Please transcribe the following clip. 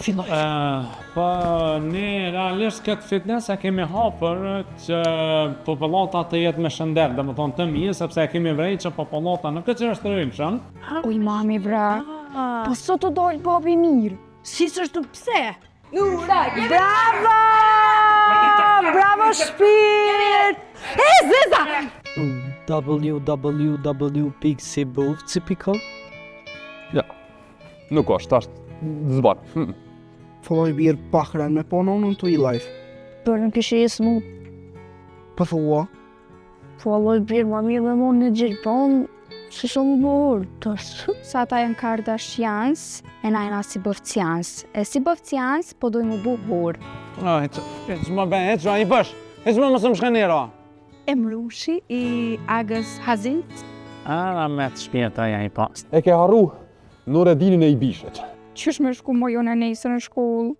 Filloj. Po, ne realisht këtë fitness e kemi hapur që popullata të jetë me shëndet, dhe më thonë të mirë, sepse e kemi vrejt që popullata në këtë që është rrimshëm. Uj, mami, bra. Po sot të dollë babi mirë. Si s'është pse? Bravo! Bravo, shpirt! E, Zeza! www.sibovci.com. Ja, nuk është zbar. Filloj birë pakren me pononën të i life. Për në kishë jesë mu, Po thua, po alloj birë ma mirë me mu në Gjerpon, si shumë burë tësë. Sa ta janë Kardashians, e na jena Sibovcians. E Sibovcians, po dojmë bu burë. Ec më ben, ec më i bësh, ec më mësë më shkanero. Emrushi i Agës Hazint. Na me të shpjeta ja i pas. E ke harru Nureddinin e i Bishit. Qysh me shku mojone nesër në shkollë?